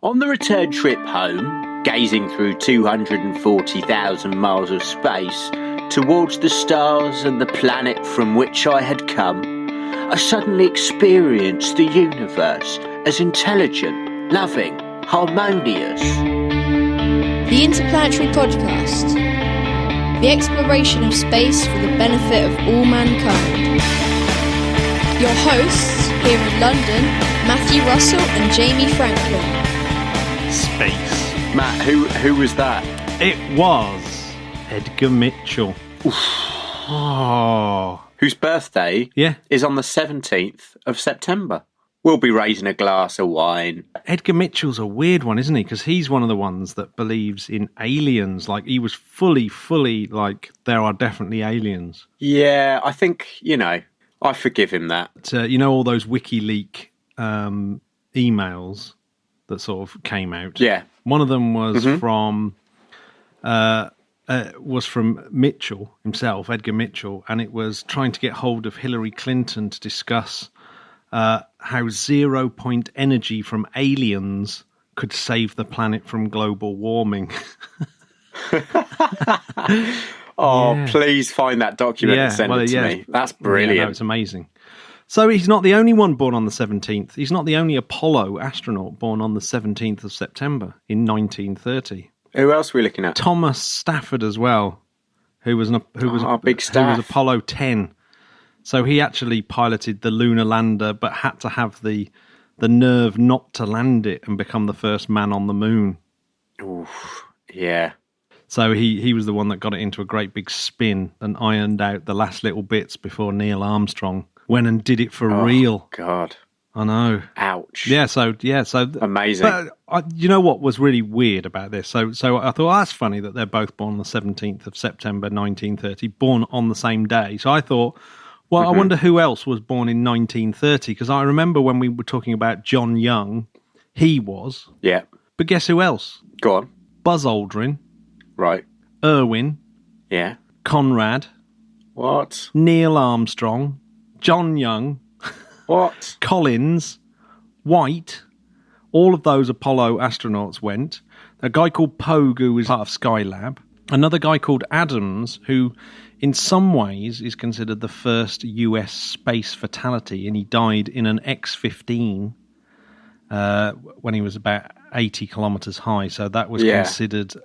On the return trip home, gazing through 240,000 miles of space towards the stars and the planet from which I had come, I suddenly experienced the universe as intelligent, loving, harmonious. The Interplanetary Podcast. The exploration of space for the benefit of all mankind. Your hosts here in London, Matthew Russell and Jamie Franklin. Space. Matt, who was that? It was Edgar Mitchell. Oh. Whose birthday is on the 17th of September. We'll be raising a glass of wine. Edgar Mitchell's a weird one, isn't he? Because he's one of the ones that believes in aliens. Like, he was fully, like, there are definitely aliens. Yeah, I think, I forgive him that. All those WikiLeaks emails that sort of came out? Yeah. One of them was from Mitchell himself, Edgar Mitchell, and it was trying to get hold of Hillary Clinton to discuss how 0 point energy from aliens could save the planet from global warming. Please find that document and send it to me. That's brilliant. Yeah, no, it's amazing. So he's not the only one born on the 17th. He's not the only Apollo astronaut born on the 17th of September in 1930. Who else are we looking at? Thomas Stafford as well, who was Big Staff. Who was Apollo 10. So he actually piloted the lunar lander, but had to have the nerve not to land it and become the first man on the moon. Oof, yeah. So he was the one that got it into a great big spin and ironed out the last little bits before Neil Armstrong went and did it for real. God. I know. Ouch. Yeah, so amazing. But you know what was really weird about this? So I thought, that's funny that they're both born on the 17th of September 1930, born on the same day. So I thought, well, I wonder who else was born in 1930, because I remember when we were talking about John Young, he was. Yeah. But guess who else? Go on. Buzz Aldrin. Right. Irwin. Yeah. Conrad. What? Neil Armstrong. John Young. What? Collins. White. All of those Apollo astronauts went. A guy called Pogue, who was part of Skylab. Another guy called Adams, who in some ways is considered the first US space fatality, and he died in an X-15 when he was about 80 kilometers high. So that was considered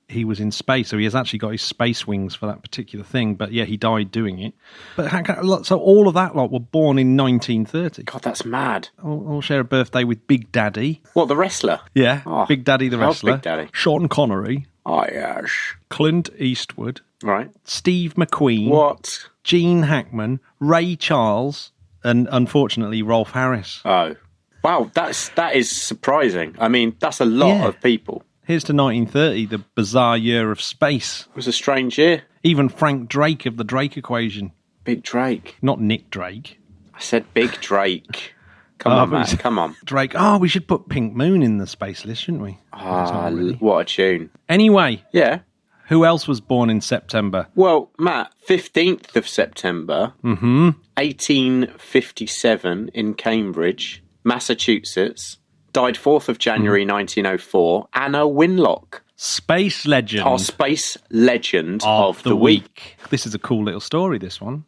he was in space. So he has actually got his space wings for that particular thing. But yeah, he died doing it. But so all of that lot were born in 1930. God, that's mad. I'll share a birthday with Big Daddy. What, the wrestler? Yeah, Big Daddy the wrestler. Big Daddy. Sean Connery. Oh, yes. Clint Eastwood. Right. Steve McQueen. What? Gene Hackman. Ray Charles. And unfortunately, Rolf Harris. Oh. Wow, that is surprising. I mean, that's a lot of people. Here's to 1930, the bizarre year of space. It was a strange year. Even Frank Drake of the Drake equation. Big Drake. Not Nick Drake. I said Big Drake. Come on, Matt, come on. Drake. We should put Pink Moon in the space list, shouldn't we? What a tune. Anyway. Yeah. Who else was born in September? Well, Matt, 15th of September, 1857 in Cambridge, Massachusetts. Died 4th of January 1904, Anna Winlock. Space legend. Our space legend of the week. This is a cool little story, this one.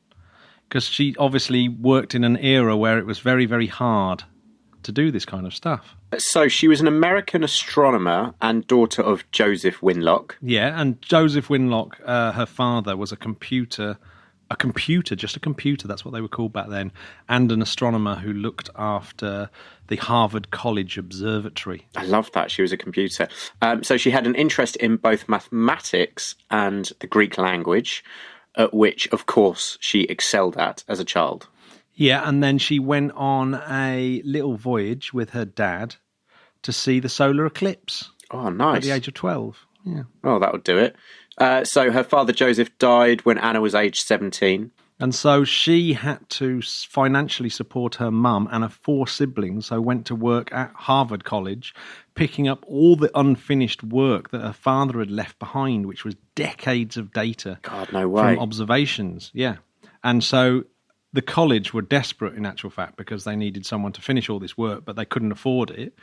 Because she obviously worked in an era where it was very, very hard to do this kind of stuff. So she was an American astronomer and daughter of Joseph Winlock. Yeah, and Joseph Winlock, her father, was just a computer, that's what they were called back then, and an astronomer who looked after the Harvard College Observatory. I love that, she was a computer. So she had an interest in both mathematics and the Greek language, at which, of course, she excelled at as a child. Yeah, and then she went on a little voyage with her dad to see the solar eclipse. Oh, nice. At the age of 12. Yeah. Oh, that would do it. So her father, Joseph, died when Anna was aged 17. And so she had to financially support her mum and her 4 siblings, so went to work at Harvard College, picking up all the unfinished work that her father had left behind, which was decades of data. God, no way. From observations, yeah. And so the college were desperate, in actual fact, because they needed someone to finish all this work, but they couldn't afford it.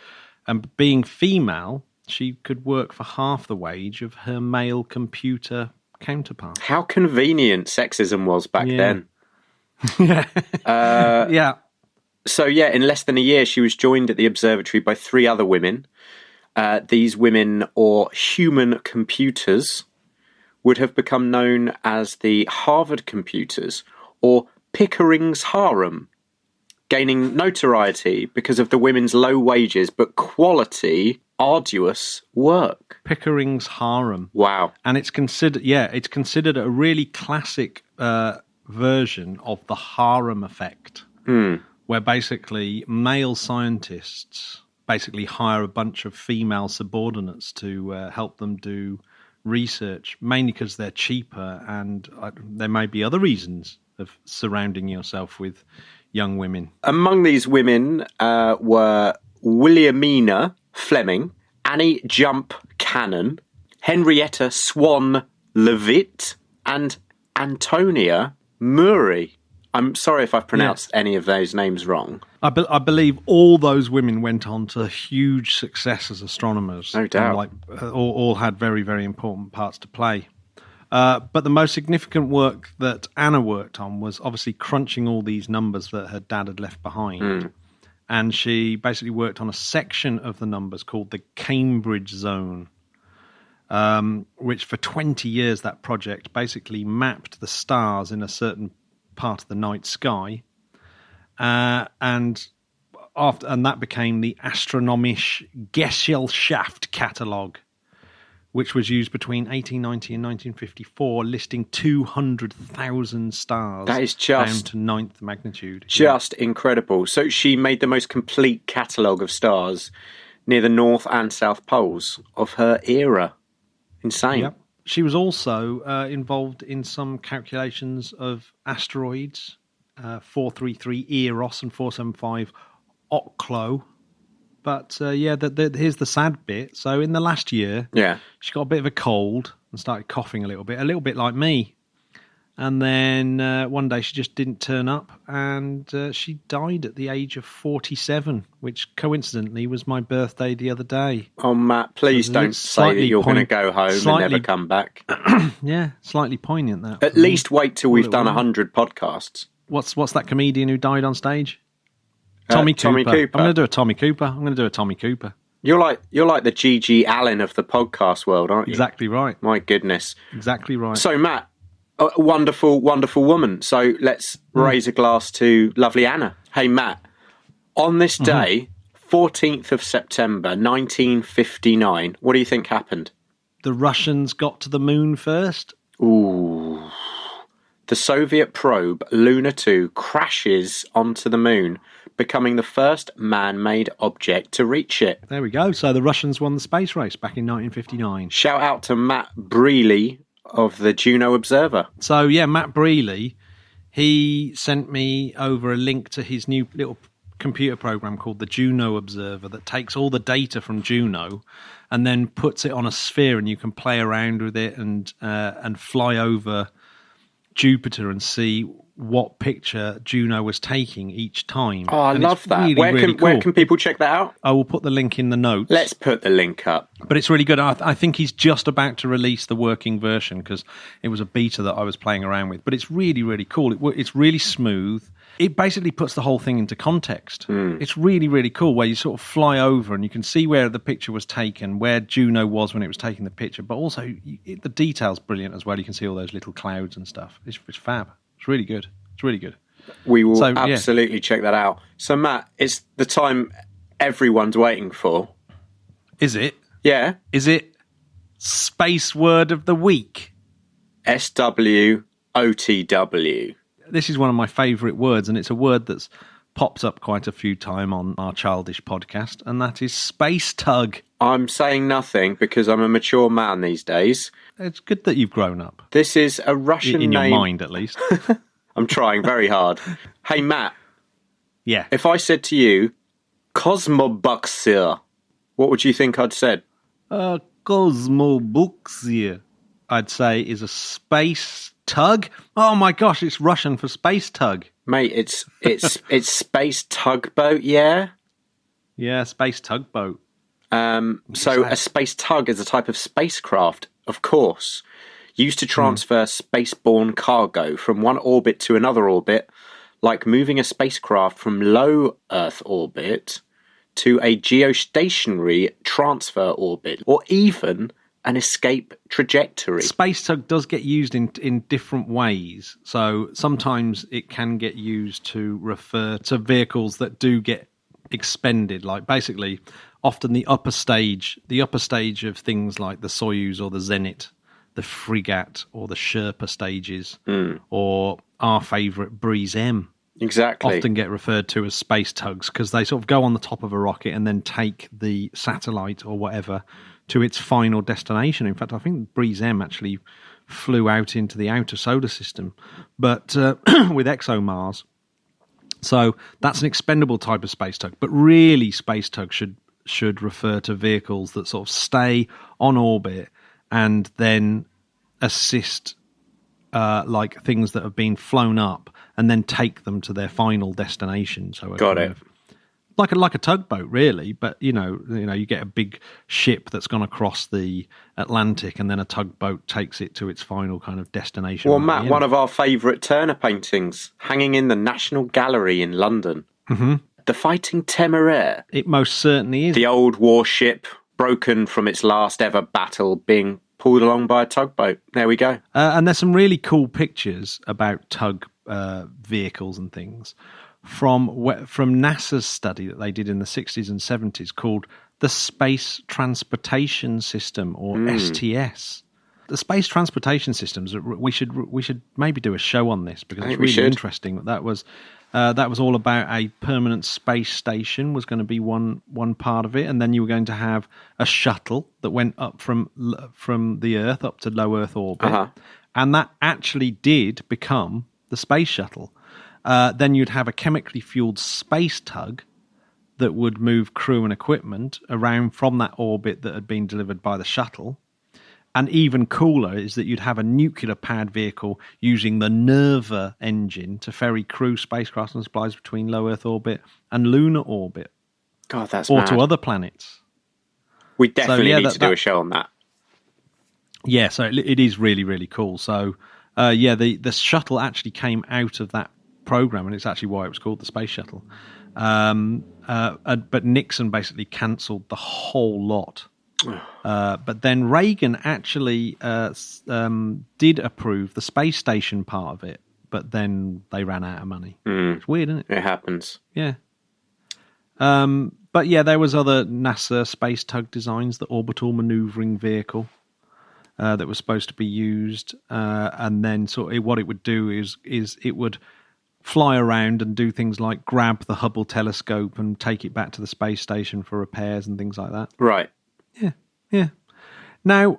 And being female, she could work for half the wage of her male computer counterpart. How convenient sexism was back then. Yeah. So, yeah, in less than a year, she was joined at the observatory by 3 other women. These women, or human computers, would have become known as the Harvard computers, or Pickering's harem, gaining notoriety because of the women's low wages but quality, arduous work. Pickering's harem. Wow. And it's considered a really classic version of the harem effect, where basically male scientists basically hire a bunch of female subordinates to help them do research, mainly because they're cheaper, and there may be other reasons of surrounding yourself with young women. Among these women were Williamina Fleming, Annie Jump Cannon, Henrietta Swan Levitt, and Antonia Murray. I'm sorry if I've pronounced any of those names wrong. I believe all those women went on to huge success as astronomers. No doubt. And all had very, very important parts to play. But the most significant work that Anna worked on was obviously crunching all these numbers that her dad had left behind. And she basically worked on a section of the numbers called the Cambridge Zone, which for 20 years that project basically mapped the stars in a certain part of the night sky. And that became the Astronomische Gesellschaft catalogue, which was used between 1890 and 1954, listing 200,000 stars. That is down to 9th magnitude. Just incredible. So she made the most complete catalogue of stars near the North and South Poles of her era. Insane. Yep. She was also involved in some calculations of asteroids, 433 Eros and 475 Ocklo. But here's the sad bit. So in the last year, she got a bit of a cold and started coughing a little bit like me. And then one day she just didn't turn up, and she died at the age of 47, which coincidentally was my birthday the other day. Oh, Matt, please don't say that you're going to go home and never come back. Yeah, slightly poignant that. At least wait till we've done 100 podcasts. What's that comedian who died on stage? Tommy Cooper. I'm going to do a Tommy Cooper. You're like the G.G. Allen of the podcast world, aren't you? Exactly right. My goodness. Exactly right. So, Matt, a wonderful, wonderful woman. So let's raise a glass to lovely Anna. Hey, Matt, on this day, 14th of September, 1959, what do you think happened? The Russians got to the moon first. Ooh. The Soviet probe, Luna 2, crashes onto the moon, becoming the first man-made object to reach it. There we go. So the Russians won the space race back in 1959. Shout out to Matt Brealey of the Juno Observer. So, yeah, Matt Brealey, he sent me over a link to his new little computer program called the Juno Observer that takes all the data from Juno and then puts it on a sphere, and you can play around with it and fly over Jupiter and see what picture Juno was taking each time. Oh, I love that. Really, where can people check that out? I will put the link in the notes. Let's put the link up. But it's really good. I think he's just about to release the working version because it was a beta that I was playing around with. But it's really, really cool. It's really smooth. It basically puts the whole thing into context. It's really, really cool where you sort of fly over and you can see where the picture was taken, where Juno was when it was taking the picture. But also, the detail's brilliant as well. You can see all those little clouds and stuff. It's fab. It's really good. It's really good. We will absolutely check that out. So, Matt, it's the time everyone's waiting for. Is it? Yeah. Is it Space Word of the Week? SWOTW. This is one of my favourite words, and it's a word that's pops up quite a few times on our childish podcast, and that is space tug. I'm saying nothing because I'm a mature man these days. It's good that you've grown up. This is a Russian name. In your mind, at least. I'm trying very hard. Hey, Matt. Yeah. If I said to you, Cosmobuxia, what would you think I'd said? Cosmobuxia, I'd say, is a space tug. Oh my gosh, it's Russian for space tug. Mate, it's space tugboat, yeah? Yeah, space tugboat. So a space tug is a type of spacecraft, of course, used to transfer spaceborne cargo from one orbit to another orbit, like moving a spacecraft from low Earth orbit to a geostationary transfer orbit, or even an escape trajectory. Space tug does get used in different ways. So sometimes it can get used to refer to vehicles that do get expended, like basically often the upper stage of things like the Soyuz or the Zenit, the Frigate or the Sherpa stages, or our favourite Breeze M. Exactly. Often get referred to as space tugs because they sort of go on the top of a rocket and then take the satellite or whatever to its final destination. In fact, I think Breeze M actually flew out into the outer solar system, but with ExoMars. So that's an expendable type of space tug. But really, space tug should refer to vehicles that sort of stay on orbit and then assist like things that have been flown up and then take them to their final destination. So got it. Like a tugboat, really, but you get a big ship that's gone across the Atlantic, and then a tugboat takes it to its final kind of destination. Well, Matt, one of our favourite Turner paintings, hanging in the National Gallery in London, the Fighting Temeraire. It most certainly is. The old warship, broken from its last ever battle, being pulled along by a tugboat. There we go. And there's some really cool pictures about tug vehicles and things from NASA's study that they did in the 60s and 70s called the Space Transportation System, or STS. The Space Transportation Systems, we should maybe do a show on this because it's really interesting. That was all about a permanent space station was going to be one part of it, and then you were going to have a shuttle that went up from the Earth up to low Earth orbit, and that actually did become the space shuttle. Then you'd have a chemically fueled space tug that would move crew and equipment around from that orbit that had been delivered by the shuttle. And even cooler is that you'd have a nuclear-powered vehicle using the Nerva engine to ferry crew, spacecraft and supplies between low Earth orbit and lunar orbit. God, that's or mad. To other planets. We definitely need to do a show on that. Yeah, so it is really, really cool. So, the shuttle actually came out of that program, and it's actually why it was called the Space Shuttle. But Nixon basically cancelled the whole lot. But then Reagan actually did approve the space station part of it, but then they ran out of money. It's weird, isn't it? It happens. Yeah. But yeah, there was other NASA space tug designs, the orbital maneuvering vehicle that was supposed to be used, and then what it would do is it would fly around and do things like grab the Hubble telescope and take it back to the space station for repairs and things like that. Right. Yeah. Now,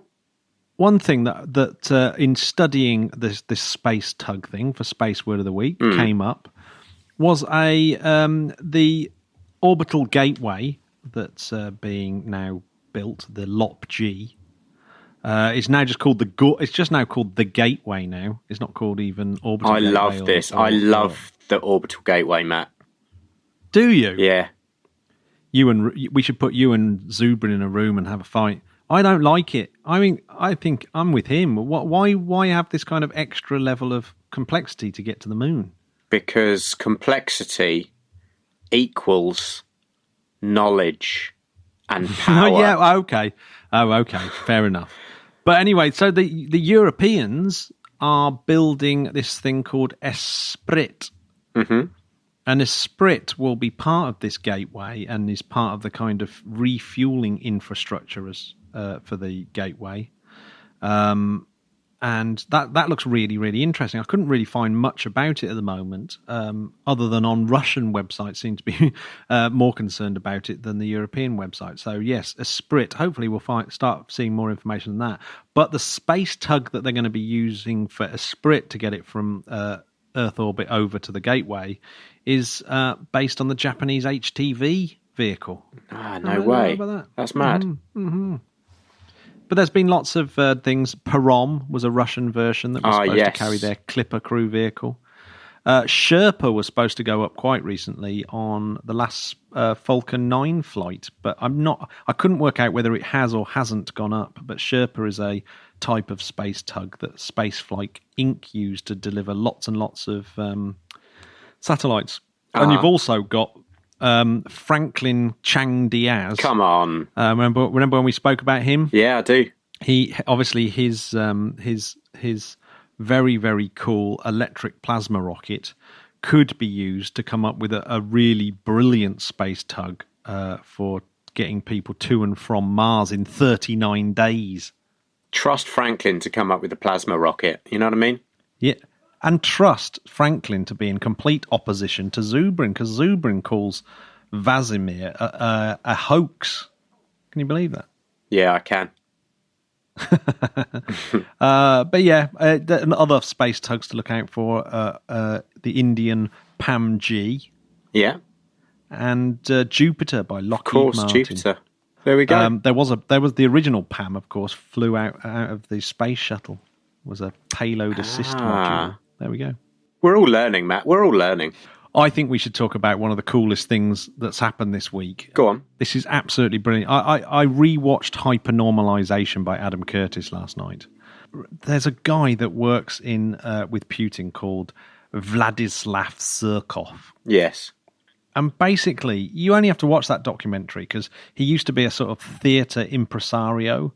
one thing that in studying this space tug thing for Space Word of the Week came up was the orbital gateway that's being now built, the LOP-G. It's now just called it's just now called the Gateway now. It's not called even orbital gateway. I love this. I love the orbital gateway, Matt. Do you? Yeah. We should put you and Zubrin in a room and have a fight. I don't like it. I mean, I think I'm with him. Why have this kind of extra level of complexity to get to the moon? Because complexity equals knowledge and power. Okay. Fair enough. But anyway, so the Europeans are building this thing called Esprit. Mm-hmm. And Esprit will be part of this gateway and is part of the kind of refueling infrastructure for the gateway. And that looks really, really interesting. I couldn't really find much about it at the moment, other than on Russian websites seem to be more concerned about it than the European website. So yes, Esprit, hopefully we'll start seeing more information on that. But the space tug that they're going to be using for Esprit to get it from Earth orbit over to the gateway is based on the Japanese HTV vehicle. No way. That. That's mad. Mm-hmm. But there's been lots of things. Parom was a Russian version that was supposed to carry their Clipper crew vehicle. Sherpa was supposed to go up quite recently on the last Falcon 9 flight, but I couldn't work out whether it has or hasn't gone up. But Sherpa is a type of space tug that Spaceflight Inc. used to deliver lots and lots of satellites. And you've also got Franklin Chang Diaz. Come on. Remember when we spoke about him? Yeah, I do. He obviously his very, very cool electric plasma rocket could be used to come up with a really brilliant space tug for getting people to and from Mars in 39 days. Trust Franklin to come up with a plasma rocket. You know what I mean? Yeah. And trust Franklin to be in complete opposition to Zubrin, because Zubrin calls Vasimir a hoax. Can you believe that? Yeah, I can. But yeah, other space tugs to look out for: the Indian PAM-G, yeah, and Jupiter by Lockheed Martin. Of course, Martin. Jupiter. There we go. There was the original PAM, of course, flew out of the space shuttle. Was a payload assist module. There we go. We're all learning, Matt. We're all learning. I think we should talk about one of the coolest things that's happened this week. Go on. This is absolutely brilliant. I rewatched Hypernormalization by Adam Curtis last night. There's a guy that works with Putin called Vladislav Surkov. Yes. And basically, you only have to watch that documentary because he used to be a sort of theatre impresario.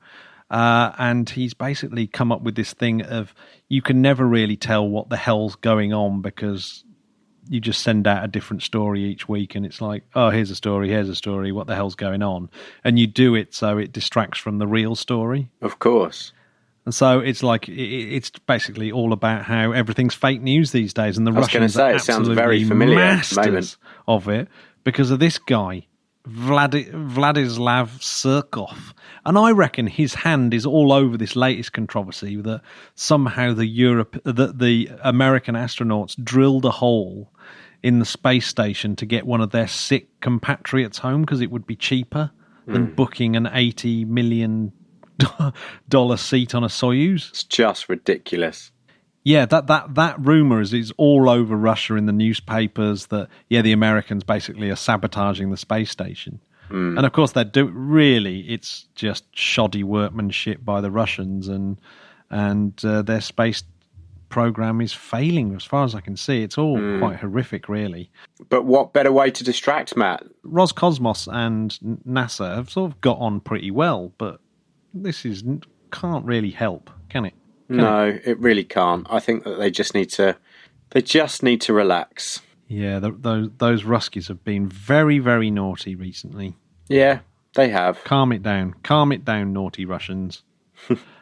And he's basically come up with this thing of you can never really tell what the hell's going on because you just send out a different story each week and it's like, oh, here's a story, what the hell's going on? And you do it so it distracts from the real story. Of course. And so it's like, it's basically all about how everything's fake news these days. And the Russians are absolutely masters of it because of this guy, Vladislav Surkov. And I reckon his hand is all over this latest controversy that somehow the American astronauts drilled a hole in the space station to get one of their sick compatriots home because it would be cheaper than booking an $80 million seat on a Soyuz. It's just ridiculous. Yeah, that rumor is all over Russia in the newspapers that, yeah, the Americans basically are sabotaging the space station. And of course, it's just shoddy workmanship by the Russians, and their space program is failing as far as I can see. It's all quite horrific, really. But what better way to distract, Matt? Roscosmos and NASA have sort of got on pretty well, but this can't really help, can it? No, it really can't. I think that they just need to relax. Yeah, those Ruskies have been very, very naughty recently. Yeah, they have. Calm it down, naughty Russians.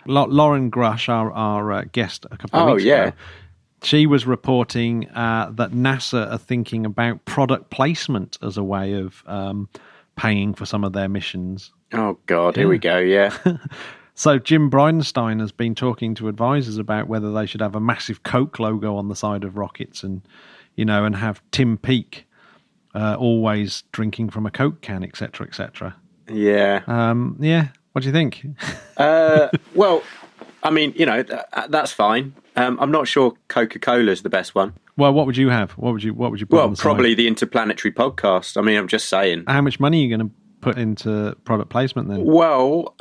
Lauren Grush, our guest a couple of weeks ago, she was reporting that NASA are thinking about product placement as a way of paying for some of their missions. Oh, God, here we go, yeah. So Jim Bridenstine has been talking to advisors about whether they should have a massive Coke logo on the side of rockets and have Tim Peake always drinking from a Coke can, etc., etc. Yeah. What do you think? Well, I mean, that's fine. I'm not sure Coca-Cola's the best one. Well, what would you have? What would you put on the Well, probably the Interplanetary Podcast. I mean, I'm just saying. How much money are you going to put into product placement then? Well,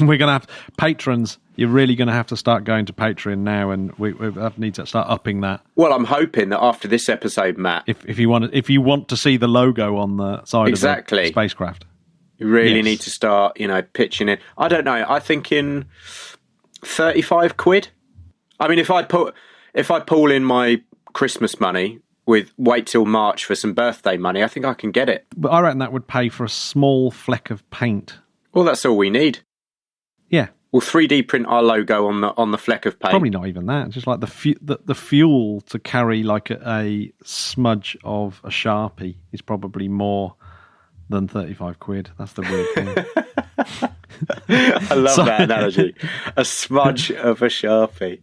we're going to have patrons. You're really going to have to start going to Patreon now, and we need to start upping that. Well, I'm hoping that after this episode, Matt, if you want to see the logo on the side of the spacecraft, you really need to start, pitching in. I don't know. I think in 35 quid. I mean, if I pull in my Christmas money with wait till March for some birthday money, I think I can get it. But I reckon that would pay for a small fleck of paint. Well, that's all we need. Yeah. We'll 3D print our logo on the fleck of paint. Probably not even that. Just like the fuel to carry like a smudge of a Sharpie is probably more than 35 quid. That's the weird thing. I love that analogy. A smudge of a Sharpie.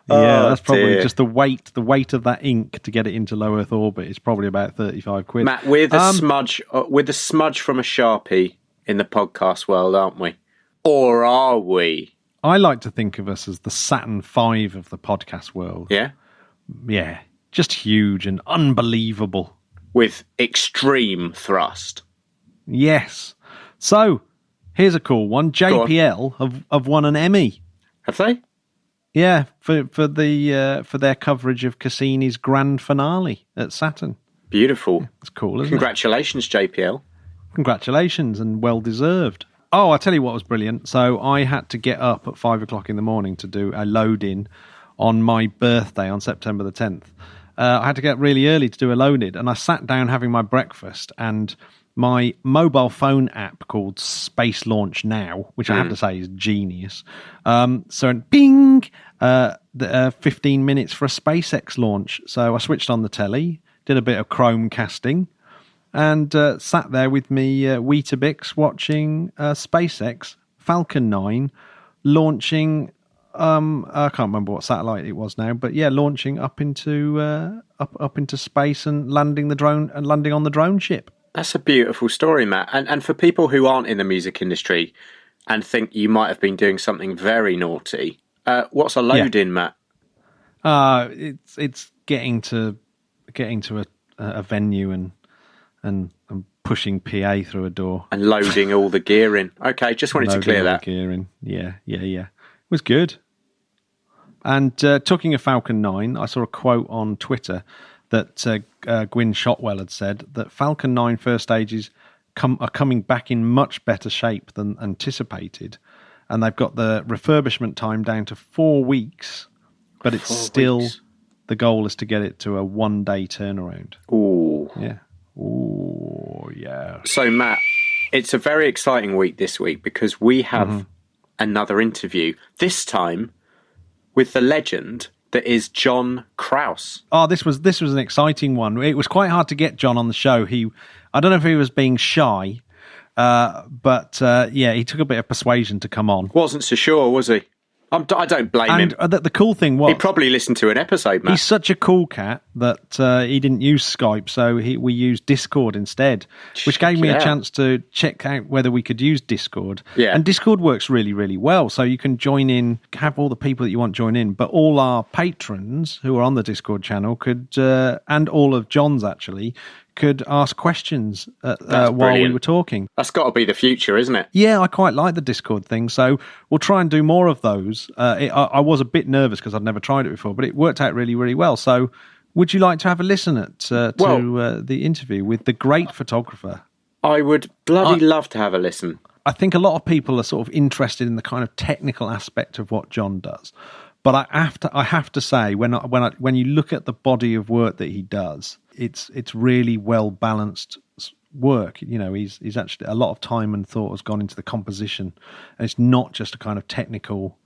Yeah, that's probably just the weight of that ink to get it into low Earth orbit is probably about 35 quid. Matt, we're the smudge from a Sharpie in the podcast world, aren't we? Or are we? I like to think of us as the Saturn V of the podcast world. Yeah? Yeah. Just huge and unbelievable. With extreme thrust. Yes. So, here's a cool one. JPL have won an Emmy. Have they? Yeah, for their coverage of Cassini's grand finale at Saturn. Beautiful. Yeah, it's cool, isn't Congratulations, JPL. Congratulations, and well deserved. Oh, I'll tell you what was brilliant. So I had to get up at 5 o'clock in the morning to do a load-in on my birthday on September the 10th. I had to get really early to do a load-in, and I sat down having my breakfast, and my mobile phone app called Space Launch Now, which I have to say is genius. So bing, 15 minutes for a SpaceX launch. So I switched on the telly, did a bit of Chromecasting, and sat there with me Weetabix watching SpaceX Falcon 9 launching. I can't remember what satellite it was now, but yeah, launching up into space and landing on the drone ship. That's a beautiful story, Matt. And for people who aren't in the music industry and think you might have been doing something very naughty, what's a load-in, Matt? It's getting to a venue and pushing PA through a door and loading all the gear in. Okay, just wanted to clear that. Gear in. Yeah. It was good. And talking of Falcon 9, I saw a quote on Twitter that Gwyn Shotwell had said that Falcon 9 first stages are coming back in much better shape than anticipated, and they've got the refurbishment time down to 4 weeks, but it's still the goal is to get it to a 1-day turnaround. Ooh. Yeah. Ooh, yeah. So, Matt, it's a very exciting week this week because we have another interview, this time with the legend that is John Kraus. Oh, this was an exciting one. It was quite hard to get John on the show. I don't know if he was being shy, but he took a bit of persuasion to come on. Wasn't so sure, was he? I don't blame him. And the cool thing was... He probably listened to an episode, Matt. He's such a cool cat that he didn't use Skype, so we used Discord instead, which gave me a chance to check out whether we could use Discord. Yeah. And Discord works really, really well, so you can join in, have all the people that you want join in, but all our patrons who are on the Discord channel could, and all of John's actually, could ask questions while we were talking. That's got to be the future, isn't it? Yeah, I quite like the Discord thing, so we'll try and do more of those. I was a bit nervous because I'd never tried it before, but it worked out really, really well. So would you like to have a listen to the interview with the great photographer? I would bloody love to have a listen. I think a lot of people are sort of interested in the kind of technical aspect of what John does. But I have to say, when you look at the body of work that he does, it's really well balanced work. You know, he's actually, a lot of time and thought has gone into the composition, and it's not just a kind of technical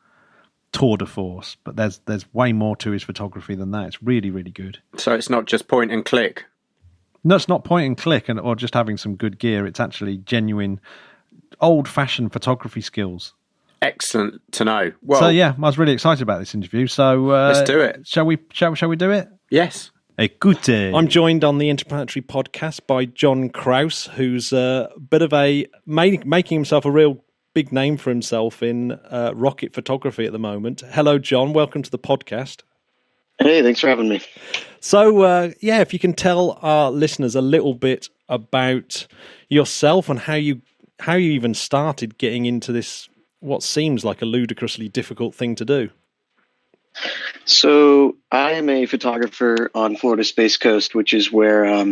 tour de force. But there's way more to his photography than that. It's really, really good. So it's not just point and click. No, it's not point and click or just having some good gear. It's actually genuine, old-fashioned photography skills. Excellent to know. Well, so yeah, I was really excited about this interview. So let's do it. Shall we do it? Yes. Écoutez. I'm joined on the Interplanetary podcast by John Kraus, who's a bit of making himself a real big name for himself in rocket photography at the moment. Hello, John. Welcome to the podcast. Hey, thanks for having me. So, if you can tell our listeners a little bit about yourself and how you even started getting into this, what seems like a ludicrously difficult thing to do. So I am a photographer on Florida Space Coast, which is where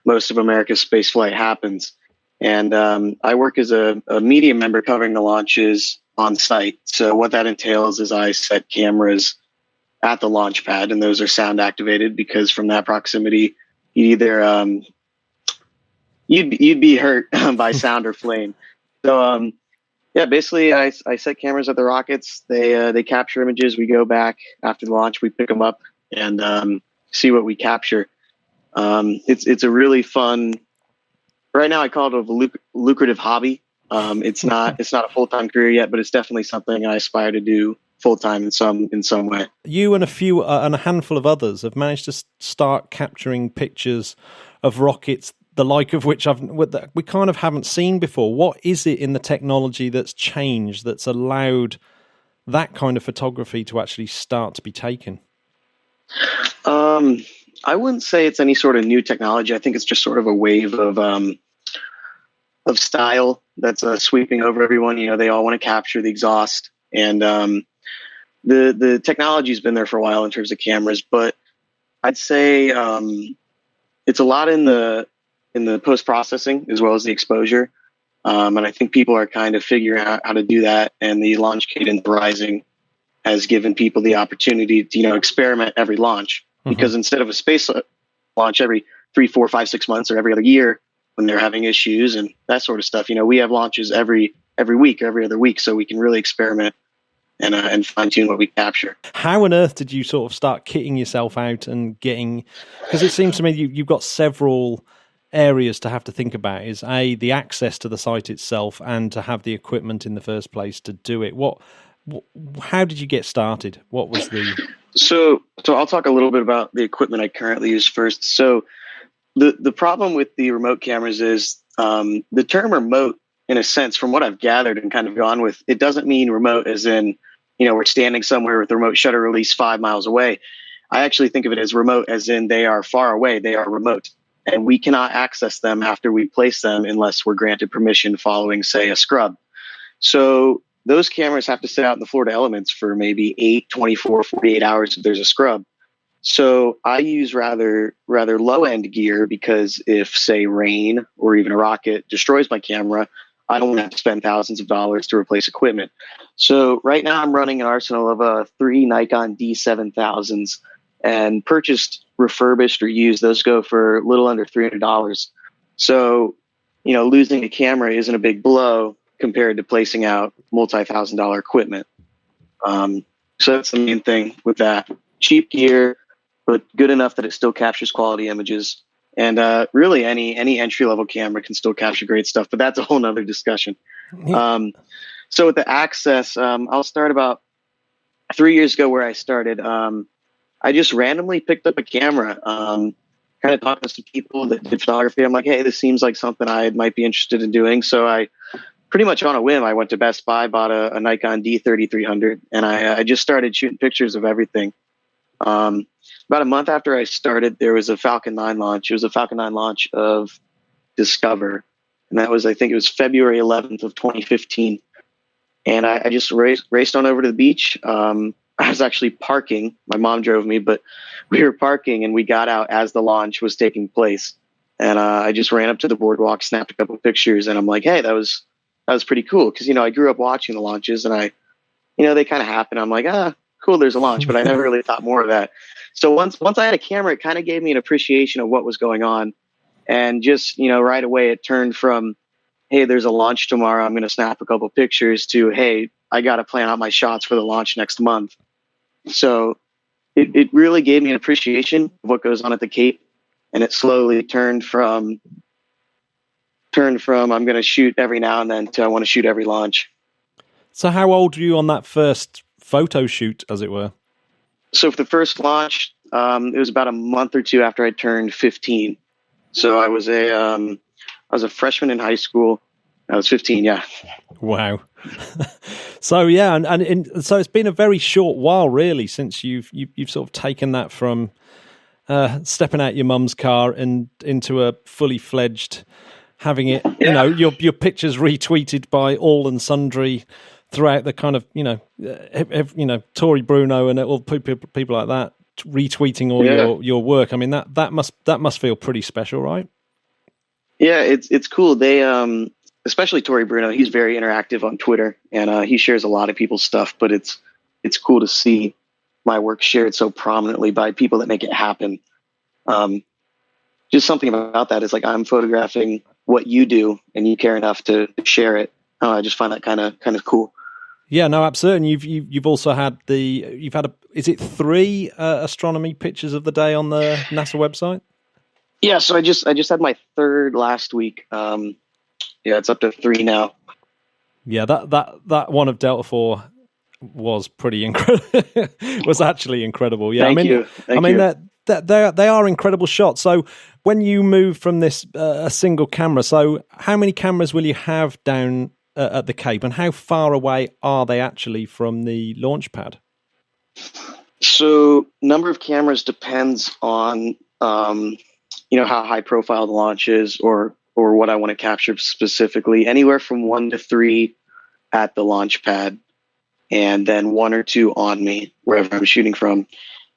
most of America's spaceflight happens. And I work as a media member covering the launches on site. So what that entails is I set cameras at the launch pad, and those are sound activated because from that proximity, you'd be hurt by sound or flame. So basically I set cameras at the rockets. They capture images. We go back after the launch. We pick them up and see what we capture. It's a really fun. Right now, I call it a lucrative hobby. It's not a full-time career yet, but it's definitely something I aspire to do full-time in some way. You and a handful of others have managed to start capturing pictures of rockets, the like of which we kind of haven't seen before. What is it in the technology that's changed, that's allowed that kind of photography to actually start to be taken? I wouldn't say it's any sort of new technology. I think it's just sort of a wave of style that's sweeping over everyone. You know, they all want to capture the exhaust, and the technology's been there for a while in terms of cameras. But I'd say it's a lot in the post processing as well as the exposure. And I think people are kind of figuring out how to do that. And the launch cadence rising has given people the opportunity to, you know, experiment every launch. Because instead of a space launch every 3, 4, 5, 6 months or every other year when they're having issues and that sort of stuff, you know, we have launches every week, every other week, so we can really experiment and fine tune what we capture. How on earth did you sort of start kitting yourself out and getting? Because it seems to me you've got several areas to have to think about. Is the access to the site itself and to have the equipment in the first place to do it. How did you get started? What was the? So I'll talk a little bit about the equipment I currently use first. So the problem with the remote cameras is the term remote, in a sense, from what I've gathered and kind of gone with, it doesn't mean remote as in, you know, we're standing somewhere with the remote shutter release 5 miles away. I actually think of it as remote as in they are far away. They are remote, and we cannot access them after we place them unless we're granted permission following, say, a scrub. So those cameras have to sit out in the Florida elements for maybe 8, 24, 48 hours if there's a scrub. So I use rather low end gear because if, say, rain or even a rocket destroys my camera, I don't have to spend thousands of dollars to replace equipment. So right now I'm running an arsenal of 3 Nikon D7000s, and purchased, refurbished, or used, those go for a little under $300. So, you know, losing a camera isn't a big blow compared to placing out multi-$1,000 equipment. So that's the main thing with that. Cheap gear, but good enough that it still captures quality images. And really any entry-level camera can still capture great stuff, but that's a whole nother discussion. So with the access, I'll start about 3 years ago where I started. I just randomly picked up a camera, kind of talking to some people that did photography. I'm like, hey, this seems like something I might be interested in doing. So I pretty much on a whim, I went to Best Buy, bought a Nikon D3300, and I just started shooting pictures of everything. About a month after I started, there was a Falcon 9 launch. It was a Falcon 9 launch of Discover. And that was, I think it was February 11th of 2015. And I just raced on over to the beach. I was actually parking. My mom drove me, but we were parking and we got out as the launch was taking place. And I just ran up to the boardwalk, snapped a couple of pictures, and I'm like, hey, that was pretty cool. Cause, you know, I grew up watching the launches and they kind of happen. I'm like, cool, there's a launch, but I never really thought more of that. So once I had a camera, it kind of gave me an appreciation of what was going on. And just, you know, right away it turned from, hey, there's a launch tomorrow, I'm going to snap a couple pictures, to, hey, I got to plan out my shots for the launch next month. So it really gave me an appreciation of what goes on at the Cape. And it slowly turned from I'm going to shoot every now and then to I want to shoot every launch. So how old were you on that first photo shoot, as it were? So for the first launch, it was about a month or two after I turned 15. So I was a freshman in high school. I was 15. Yeah. Wow. So yeah, and so it's been a very short while, really, since you've sort of taken that from stepping out your mum's car and into a fully fledged, having it, you know, your pictures retweeted by all and sundry throughout the kind of, Tory Bruno and all people like that retweeting all your work. I mean, that must feel pretty special, right? Yeah, it's cool. They especially Tory Bruno, he's very interactive on Twitter, and he shares a lot of people's stuff, but it's cool to see my work shared so prominently by people that make it happen. Just something about that is like, I'm photographing what you do and you care enough to share it. I just find that kind of cool. Yeah, no, absolutely. And you've also had is it 3 astronomy pictures of the day on the NASA website? Yeah, so I just had my 3rd last week. It's up to 3 now. Yeah, that one of Delta IV was pretty incredible. Was actually incredible. Yeah, Thank you. They are incredible shots. So when you move from this a single camera, so how many cameras will you have down at the Cape, and how far away are they actually from the launch pad? So number of cameras depends on, how high profile the launch is or what I want to capture specifically. Anywhere from 1 to 3 at the launch pad, and then 1 or 2 on me, wherever I'm shooting from.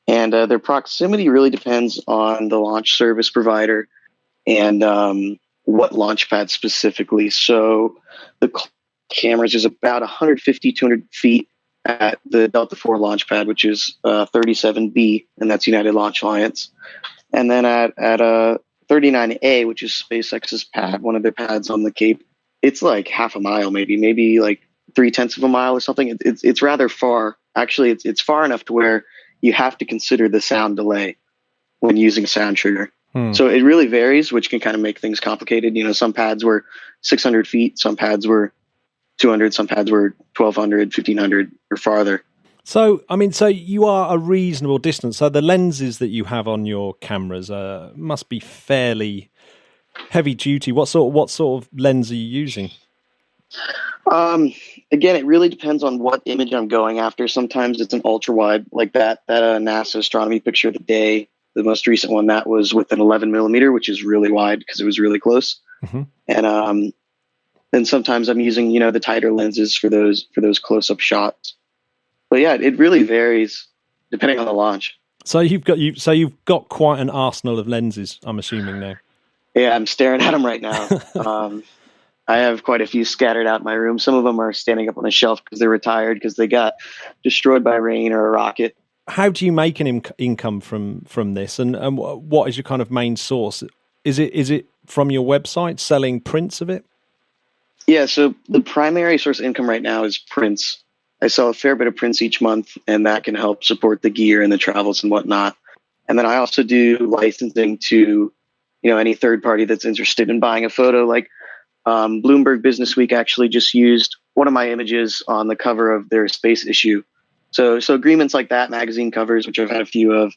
And their proximity really depends on the launch service provider and what launch pad specifically. So the cameras is about 150, 200 feet at the Delta 4 launch pad, which is 37B, and that's United Launch Alliance. And then at 39A, which is SpaceX's pad, one of their pads on the Cape, it's like half a mile, maybe like 0.3 of a mile or something. It's rather far. Actually, it's far enough to where you have to consider the sound delay when using a sound trigger. So it really varies, which can kind of make things complicated. Some pads were 600 feet, some pads were 200, some pads were 1,200, 1,500 or farther. So, so you are a reasonable distance. So the lenses that you have on your cameras must be fairly heavy duty. What sort of lens are you using? Again, it really depends on what image I'm going after. Sometimes it's an ultra wide, like that NASA astronomy picture of the day. The most recent one, that was with an 11 millimeter, which is really wide because it was really close. Mm-hmm. And then sometimes I'm using, the tighter lenses for those close up shots. But yeah, it really varies depending on the launch. So you've got quite an arsenal of lenses, I'm assuming now. Yeah, I'm staring at them right now. I have quite a few scattered out in my room. Some of them are standing up on a shelf because they're retired because they got destroyed by rain or a rocket. How do you make an income from this, and what is your kind of main source? Is it from your website selling prints of it? Yeah, so the primary source of income right now is prints. I sell a fair bit of prints each month, and that can help support the gear and the travels and whatnot. And then I also do licensing to, any third party that's interested in buying a photo. Like Bloomberg Business Week actually just used one of my images on the cover of their space issue. So agreements like that, magazine covers, which I've had a few of,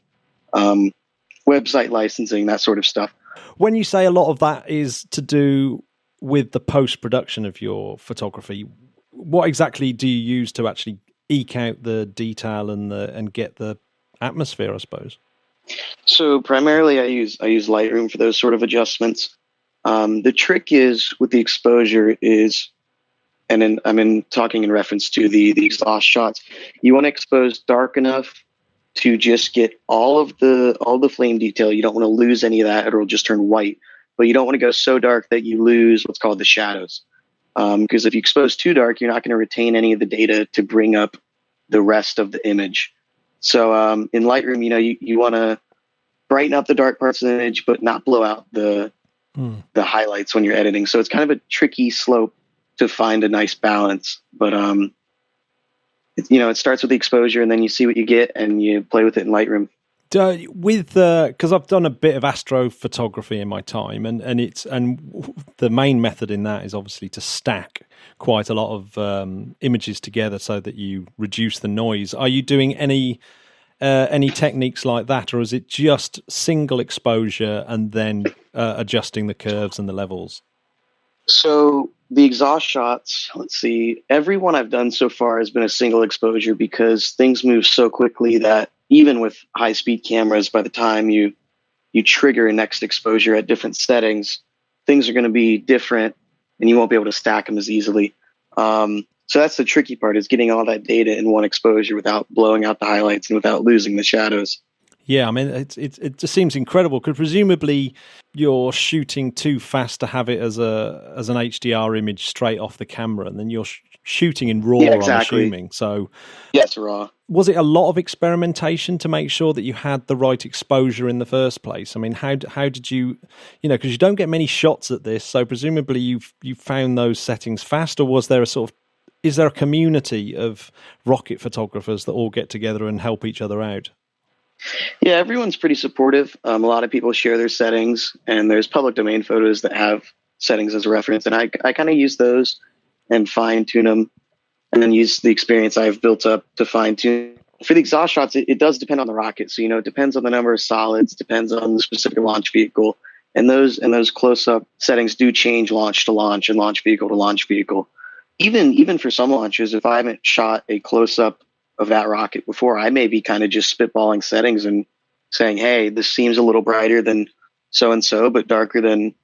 website licensing, that sort of stuff. When you say a lot of that is to do with the post-production of your photography, what exactly do you use to actually eke out the detail and get the atmosphere, I suppose? So primarily I use Lightroom for those sort of adjustments. The trick is with the exposure is, and I'm talking in reference to the exhaust shots, you want to expose dark enough to just get all the flame detail. You don't want to lose any of that, or it'll just turn white. But you don't want to go so dark that you lose what's called the shadows. Because if you expose too dark, you're not going to retain any of the data to bring up the rest of the image. So in Lightroom, you want to brighten up the dark parts of the image, but not blow out the highlights when you're editing. So it's kind of a tricky slope to find a nice balance. But it starts with the exposure, and then you see what you get, and you play with it in Lightroom. Because I've done a bit of astrophotography in my time, and the main method in that is obviously to stack quite a lot of images together so that you reduce the noise. Are you doing any techniques like that, or is it just single exposure and then adjusting the curves and the levels? So the exhaust shots, let's see, every one I've done so far has been a single exposure because things move so quickly that even with high-speed cameras, by the time you trigger a next exposure at different settings, things are going to be different, and you won't be able to stack them as easily. So that's the tricky part, is getting all that data in one exposure without blowing out the highlights and without losing the shadows. Yeah, it just seems incredible, because presumably you're shooting too fast to have it as an HDR image straight off the camera, and then you're shooting in RAW, yeah, exactly. I'm assuming. So yes, RAW. Was it a lot of experimentation to make sure that you had the right exposure in the first place? I mean, how did you, because you don't get many shots at this, so presumably you found those settings fast, or is there a community of rocket photographers that all get together and help each other out? Yeah, everyone's pretty supportive. A lot of people share their settings, and there's public domain photos that have settings as a reference, and I kind of use those and fine tune them, and then use the experience I've built up to fine tune. For the exhaust shots, it does depend on the rocket. So, it depends on the number of solids, depends on the specific launch vehicle, and those close up settings do change launch to launch and launch vehicle to launch vehicle. Even for some launches, if I haven't shot a close up of that rocket before, I may be kind of just spitballing settings and saying, hey, this seems a little brighter than so-and-so, but darker than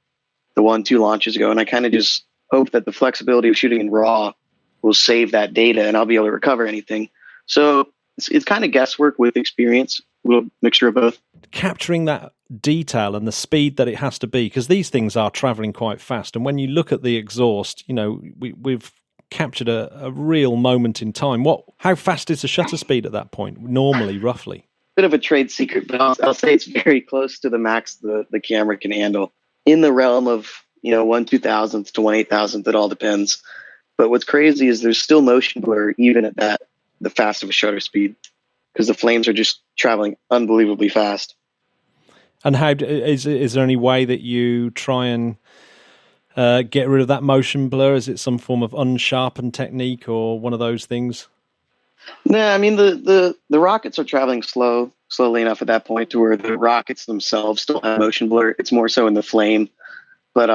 the 1-2 launches ago. And I kind of just hope that the flexibility of shooting in RAW will save that data and I'll be able to recover anything. So it's kind of guesswork with experience, a little mixture of both. Capturing that detail and the speed that it has to be, because these things are traveling quite fast. And when you look at the exhaust, we've captured a real moment in time. How fast is the shutter speed at that point, normally, roughly? Bit of a trade secret, but I'll say it's very close to the max the camera can handle. In the realm of 1/2000th to 1/8000th, it all depends. But what's crazy is there's still motion blur even at the fast of a shutter speed, because the flames are just traveling unbelievably fast. And how is there any way that you try and get rid of that motion blur? Is it some form of unsharpened technique or one of those things? No, I mean the rockets are traveling slowly enough at that point to where the rockets themselves still have motion blur. It's more so in the flame. But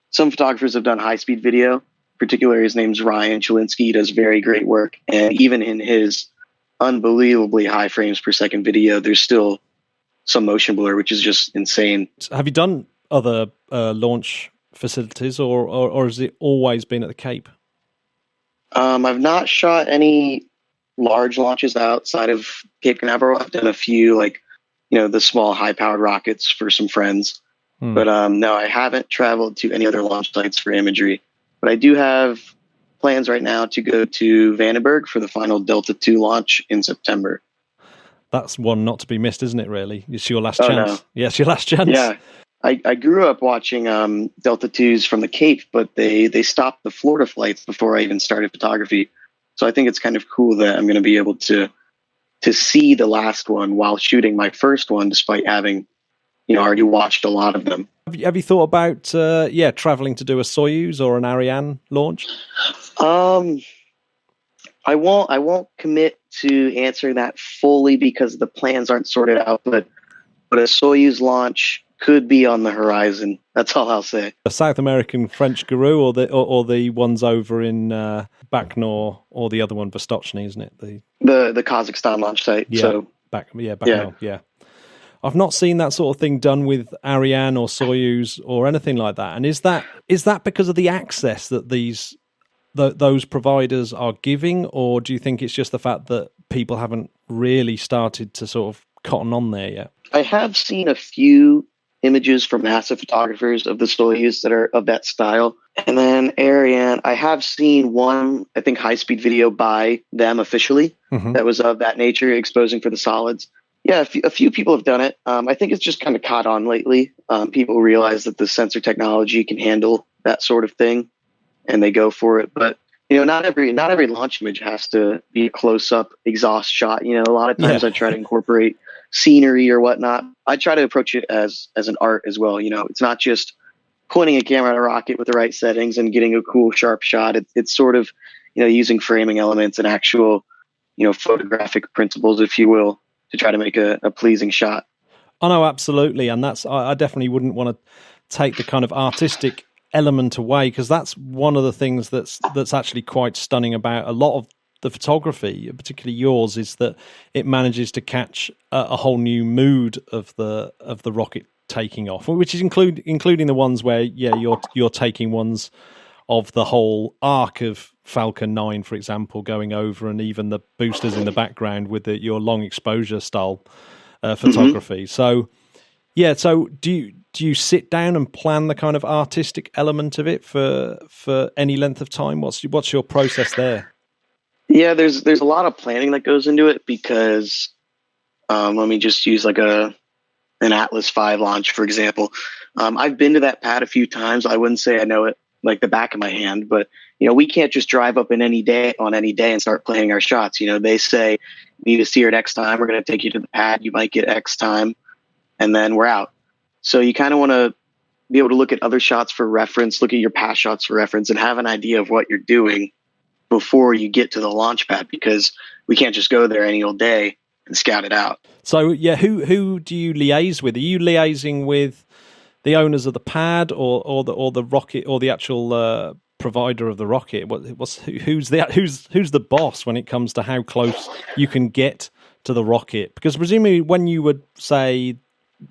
some photographers have done high-speed video. Particularly, his name's Ryan Chalinsky. He does very great work. And even in his unbelievably high frames per second video, there's still some motion blur, which is just insane. Have you done other launch facilities, or has it always been at the Cape? I've not shot any large launches outside of Cape Canaveral. I've done a few, the small high-powered rockets for some friends. But no, I haven't traveled to any other launch sites for imagery. But I do have plans right now to go to Vandenberg for the final Delta II launch in September. That's one not to be missed, isn't it, really? It's your last chance. No. Yes, your last chance. Yeah. I grew up watching Delta IIs from the Cape, but they stopped the Florida flights before I even started photography. So I think it's kind of cool that I'm going to be able to see the last one while shooting my first one, despite having already watched a lot of them. Have you thought about traveling to do a Soyuz or an Ariane launch? I won't commit to answering that fully because the plans aren't sorted out, but a Soyuz launch could be on the horizon. That's all I'll say. A South American French Guru, or the ones over in Baknor, or the other one, Vostochny, isn't it? The Kazakhstan launch site. Yeah, so Baknor, yeah. I've not seen that sort of thing done with Ariane or Soyuz or anything like that. And is that because of the access that those providers are giving, or do you think it's just the fact that people haven't really started to sort of cotton on there yet? I have seen a few images from massive photographers of the Soyuz that are of that style. And then Ariane, I have seen one, I think, high-speed video by them officially that was of that nature, exposing for the solids. Yeah, a few people have done it. I think it's just kind of caught on lately. People realize that the sensor technology can handle that sort of thing, and they go for it. But not every launch image has to be a close-up exhaust shot. A lot of times I try to incorporate scenery or whatnot. I try to approach it as an art as well. It's not just pointing a camera at a rocket with the right settings and getting a cool, sharp shot. It's sort of using framing elements and actual photographic principles, if you will, to try to make a pleasing shot. Oh no, absolutely. And I definitely wouldn't want to take the kind of artistic element away, because that's one of the things that's actually quite stunning about a lot of the photography, particularly yours, is that it manages to catch a whole new mood of the rocket taking off, which is including the ones where you're taking ones of the whole arc of Falcon 9, for example, going over, and even the boosters in the background with your long exposure style photography. So do you sit down and plan the kind of artistic element of it for any length of time? What's your process there? Yeah, there's a lot of planning that goes into it, because let me just use like an Atlas V launch, for example. I've been to that pad a few times. I wouldn't say I know it like the back of my hand, but we can't just drive up on any day and start planning our shots. They say, you need to see her at X time. We're going to take you to the pad. You might get X time, and then we're out. So you kind of want to be able to look at other shots for reference, look at your past shots for reference, and have an idea of what you're doing before you get to the launch pad, because we can't just go there any old day and scout it out. So who do you liaise with? Are you liaising with the owners of the pad, or the rocket, or the actual provider of the rocket? Who's the boss when it comes to how close you can get to the rocket? Because presumably when you were, say,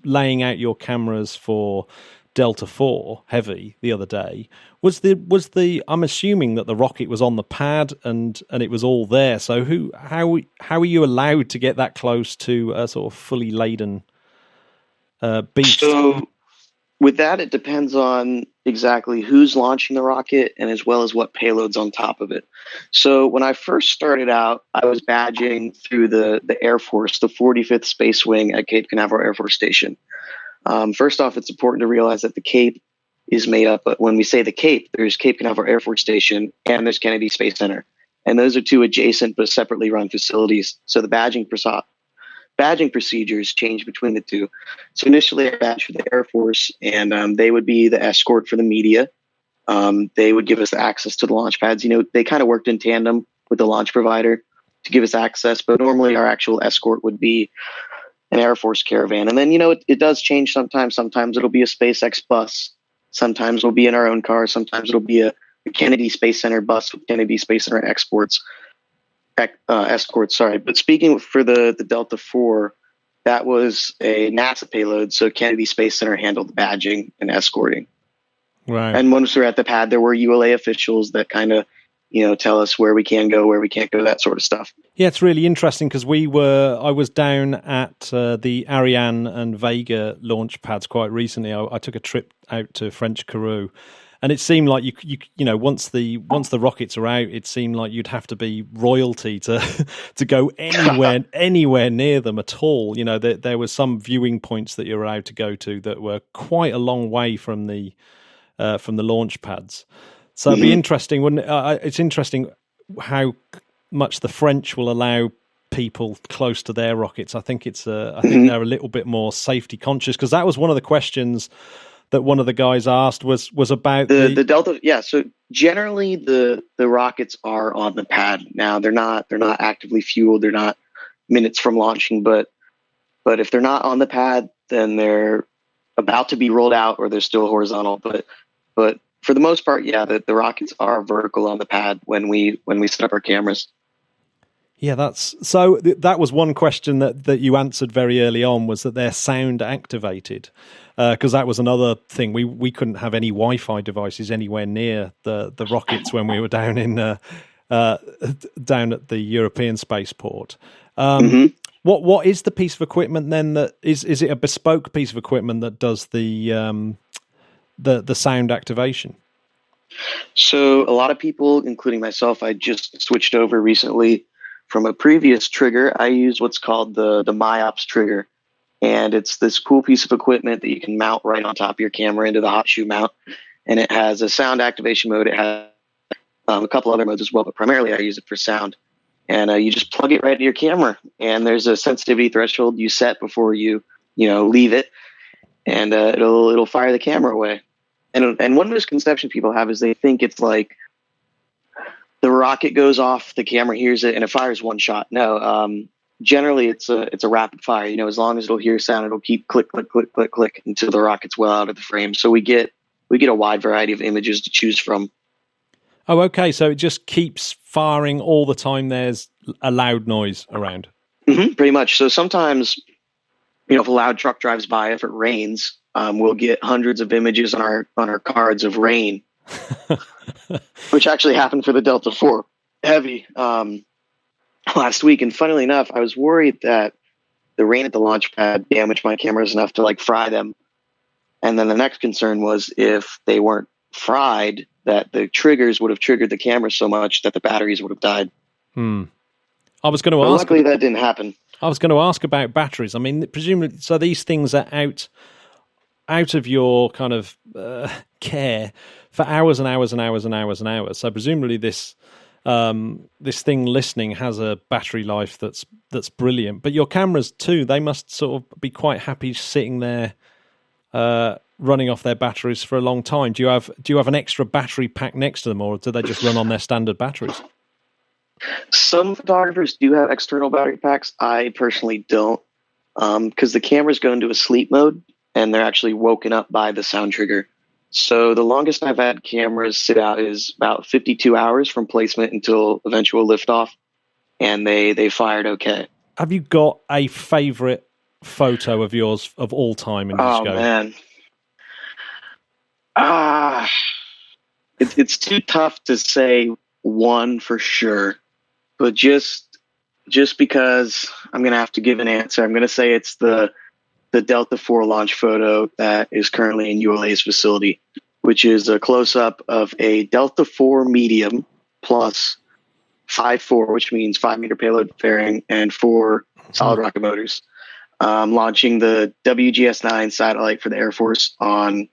laying out your cameras for Delta IV Heavy the other day, I'm assuming that the rocket was on the pad and it was all there. So how are you allowed to get that close to a sort of fully laden beast? So with that, it depends on exactly who's launching the rocket and as well as what payload's on top of it. So when I first started out, I was badging through the Air Force, the 45th Space Wing at Cape Canaveral Air Force Station. First off, it's important to realize that the Cape is made up, but when we say the Cape, there's Cape Canaveral Air Force Station and there's Kennedy Space Center. And those are two adjacent but separately run facilities. So the badging procedures change between the two. So initially I badged for the Air Force, and they would be the escort for the media. They would give us access to the launch pads. They kind of worked in tandem with the launch provider to give us access, but normally our actual escort would be an Air Force Caravan. And then, it does change sometimes. Sometimes it'll be a SpaceX bus. Sometimes we'll be in our own car. Sometimes it'll be a Kennedy Space Center bus with Kennedy Space Center escorts. But speaking for the Delta IV, that was a NASA payload. So Kennedy Space Center handled the badging and escorting. Right. And once we're at the pad, there were ULA officials that kind of, tell us where we can go, where we can't go, that sort of stuff. Yeah, it's really interesting because I was down at the Ariane and Vega launch pads quite recently. I took a trip out to French Kourou, and it seemed like you once the rockets are out, it seemed like you'd have to be royalty to go anywhere near them at all. There were some viewing points that you're allowed to go to that were quite a long way from the launch pads. So it'd be interesting, wouldn't it? It's interesting how much the French will allow people close to their rockets. I think they're a little bit more safety conscious, because that was one of the questions that one of the guys asked was about the Delta. Yeah. So generally the rockets are on the pad now. They're not actively fueled. They're not minutes from launching, but if they're not on the pad, then they're about to be rolled out or they're still horizontal. But for the most part, yeah, the rockets are vertical on the pad when we set up our cameras. Yeah, that was one question that you answered very early on, was that they're sound activated, because that was another thing. We couldn't have any Wi-Fi devices anywhere near the rockets when we were down down at the European spaceport. What is the piece of equipment then? That is it a bespoke piece of equipment that does the sound activation? So a lot of people, including myself, I just switched over recently from a previous trigger. I use what's called the MyOps trigger, and it's this cool piece of equipment that you can mount right on top of your camera into the hot shoe mount, and it has a sound activation mode. It has a couple other modes as well, but primarily I use it for sound. And you just plug it right into your camera, and there's a sensitivity threshold you set before you leave it, and it'll fire the camera away. And one misconception people have is they think it's like the rocket goes off, the camera hears it, and it fires one shot. No, generally it's a rapid fire. As long as it'll hear sound, it'll keep click, click, click, click, click until the rocket's well out of the frame. So we get a wide variety of images to choose from. Oh, okay. So it just keeps firing all the time there's a loud noise around. Pretty much. So sometimes, if a loud truck drives by, if it rains, we'll get hundreds of images on our cards of rain, which actually happened for the Delta IV Heavy last week. And funnily enough, I was worried that the rain at the launch pad damaged my cameras enough to fry them. And then the next concern was if they weren't fried, that the triggers would have triggered the camera so much that the batteries would have died. I was going to ask. Luckily, that didn't happen. I was going to ask about batteries. I mean, presumably, so these things are out of your kind of care for hours and hours and hours and hours and hours. So presumably, this thing listening has a battery life that's brilliant. But your cameras too, they must sort of be quite happy sitting there, running off their batteries for a long time. Do you have an extra battery pack next to them, or do they just run on their standard batteries? Some photographers do have external battery packs. I personally don't, because the cameras go into a sleep mode and they're actually woken up by the sound trigger. So the longest I've had cameras sit out is about 52 hours from placement until eventual liftoff, and they fired okay. Have you got a favorite photo of yours of all time? And Oh man, it's too tough to say one for sure, but just because I'm gonna have to give an answer, I'm gonna say it's the Delta IV launch photo that is currently in ULA's facility, which is a close-up of a Delta IV medium plus 5.4, which means 5-meter payload fairing and 4 solid rocket motors, launching the WGS-9 satellite for the Air Force on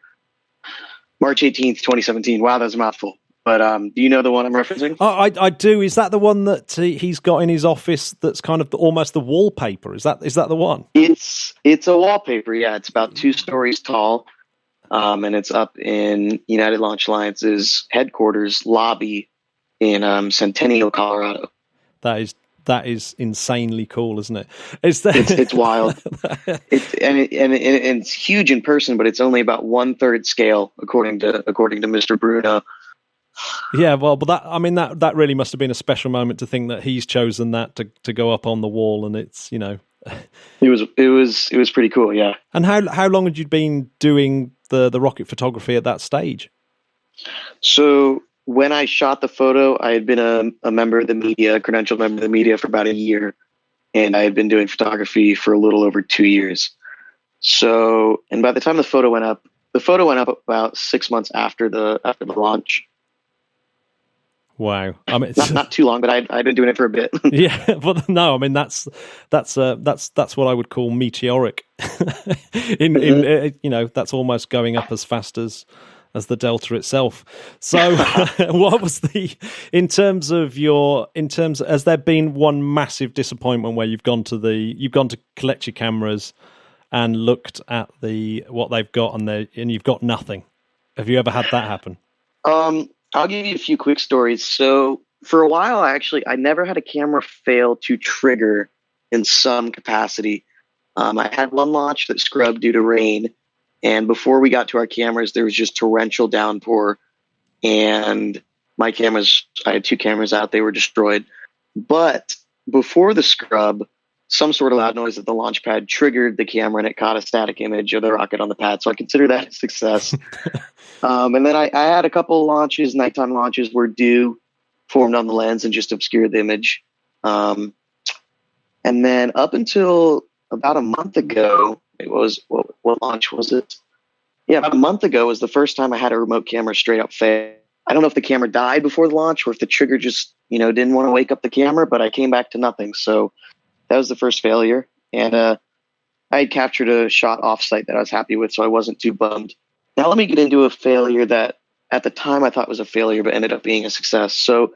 March 18th, 2017. Wow, that was a mouthful. But do you know the one I'm referencing? I do. Is that the one that he's got in his office that's kind of almost the wallpaper? Is that the one? It's a wallpaper, yeah. It's about 2 stories tall, and it's up in United Launch Alliance's headquarters lobby in Centennial, Colorado. That is insanely cool, isn't it? It's wild. It's huge in person, but it's only about 1/3 scale according to Mr. Bruno. Yeah, well, but that really must have been a special moment to think that he's chosen that to go up on the wall, and it's It was pretty cool, yeah. And how long had you been doing the rocket photography at that stage? So when I shot the photo, I had been a member of the media, a credentialed member of the media for about a year, and I had been doing photography for a little over 2 years. So, and by the time the photo went up about 6 months after the launch. Wow, I mean, not too long, but I'd been doing it for a bit. Yeah, but no, I mean that's what I would call meteoric. That's almost going up as fast as the Delta itself. So, what was in terms of has there been one massive disappointment where you've gone to collect your cameras and looked at what they've got and you've got nothing? Have you ever had that happen? I'll give you a few quick stories. So for a while, I never had a camera fail to trigger in some capacity. I had one launch that scrubbed due to rain, and before we got to our cameras, there was just torrential downpour, and my cameras, I had 2 cameras out, they were destroyed. But before the scrub, some sort of loud noise at the launch pad triggered the camera, and it caught a static image of the rocket on the pad. So I consider that a success. And then I had a couple of launches, nighttime launches where dew formed on the lens and just obscured the image. And then up until about a month ago, what launch was it? Yeah, about a month ago was the first time I had a remote camera straight up fail. I don't know if the camera died before the launch or if the trigger just, didn't want to wake up the camera, but I came back to nothing. So that was the first failure. And I had captured a shot offsite that I was happy with, so I wasn't too bummed. Now let me get into a failure that at the time I thought was a failure, but ended up being a success. So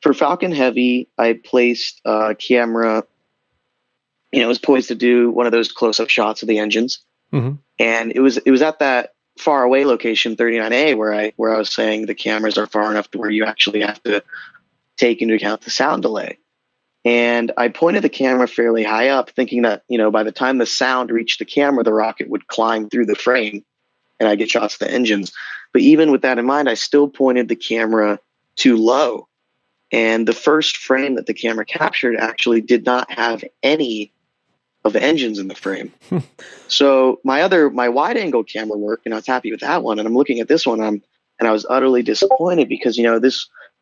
for Falcon Heavy, I placed a camera, it was poised to do one of those close-up shots of the engines. Mm-hmm. And it was at that far away location, 39A, where I was saying the cameras are far enough to where you actually have to take into account the sound delay. And I pointed the camera fairly high up, thinking that, by the time the sound reached the camera, the rocket would climb through the frame and I get shots of the engines. But even with that in mind, I still pointed the camera too low. And the first frame that the camera captured actually did not have any of the engines in the frame. So my wide angle camera worked, and I was happy with that one. And I'm looking at this one, and I was utterly disappointed because,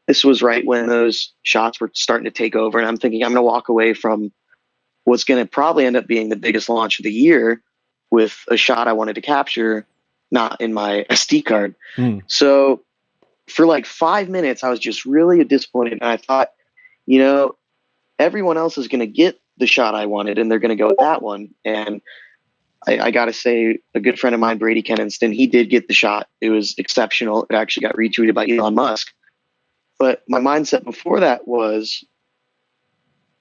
this was right when those shots were starting to take over. And I'm thinking I'm going to walk away from what's going to probably end up being the biggest launch of the year with a shot I wanted to capture, not in my SD card. So for like 5 minutes, I was just really disappointed. And I thought, everyone else is going to get the shot I wanted, and they're going to go with that one. And I got to say, a good friend of mine, Brady Kennenston, he did get the shot. It was exceptional. It actually got retweeted by Elon Musk. But my mindset before that was,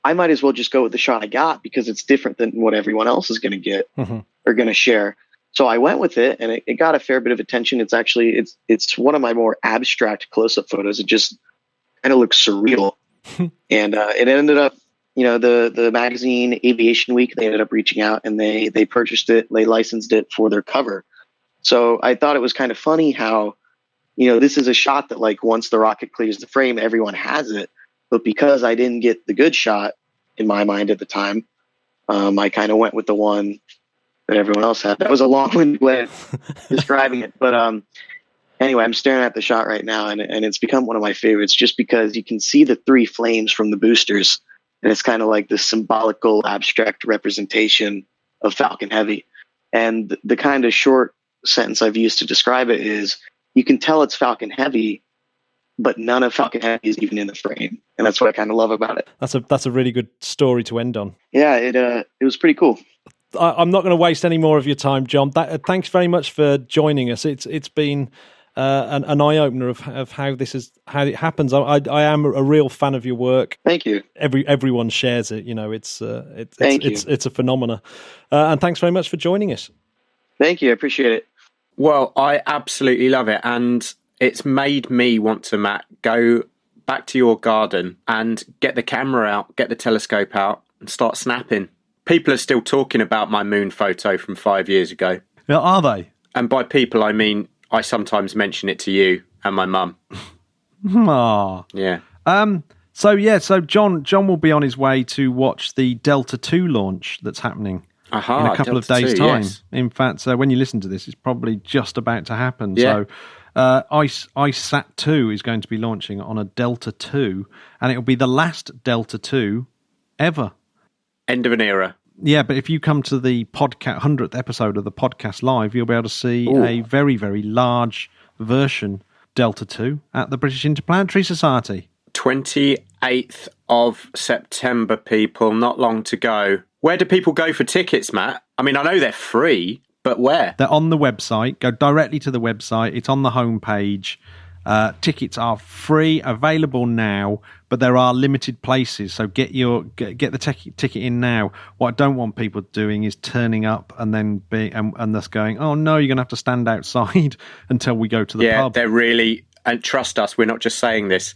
I might as well just go with the shot I got because it's different than what everyone else is going to get or going to share. So I went with it, and it got a fair bit of attention. It's actually, it's one of my more abstract close-up photos. It just kind of looks surreal. And it ended up, the magazine Aviation Week, they ended up reaching out, and they purchased it, they licensed it for their cover. So I thought it was kind of funny how, this is a shot that like once the rocket clears the frame, everyone has it. But because I didn't get the good shot in my mind at the time, I kind of went with the one that everyone else had. That was a long-winded way of describing it. But anyway, I'm staring at the shot right now, and it's become one of my favorites just because you can see the 3 flames from the boosters, and it's kind of like this symbolical, abstract representation of Falcon Heavy. And the kind of short sentence I've used to describe it is, you can tell it's Falcon Heavy, but none of Falcon Heavy is even in the frame. And that's what I kind of love about it. That's a really good story to end on. Yeah, it was pretty cool. I'm not going to waste any more of your time, John. Thanks very much for joining us. It's been an eye opener of how it happens. I am a real fan of your work. Thank you. Everyone shares it. It's a phenomena. And thanks very much for joining us. Thank you. I appreciate it. Well, I absolutely love it, and it's made me want to, Matt, go back to your garden and get the camera out, get the telescope out, and start snapping. People are still talking about my moon photo from 5 years ago. Yeah, are they? And by people, I mean I sometimes mention it to you and my mum. Aww. Yeah. So John will be on his way to watch the Delta II launch that's happening in a couple of days' time. Yes. In fact, when you listen to this, it's probably just about to happen. Yeah. So IceSat 2 is going to be launching on a Delta II, and it'll be the last Delta II ever. End of an era. Yeah, but if you come to the podcast 100th episode of the podcast live, you'll be able to see a very, very large version Delta II at the British Interplanetary Society. 28th of September, people. Not long to go. Where do people go for tickets, Matt? I mean, I know they're free, but where? They're on the website. Go directly to the website. It's on the homepage. Tickets are free, available now, but there are limited places. So get the ticket in now. What I don't want people doing is turning up and then and thus going, oh no, you're going to have to stand outside until we go to the pub. Yeah, they're really, and trust us, we're not just saying this.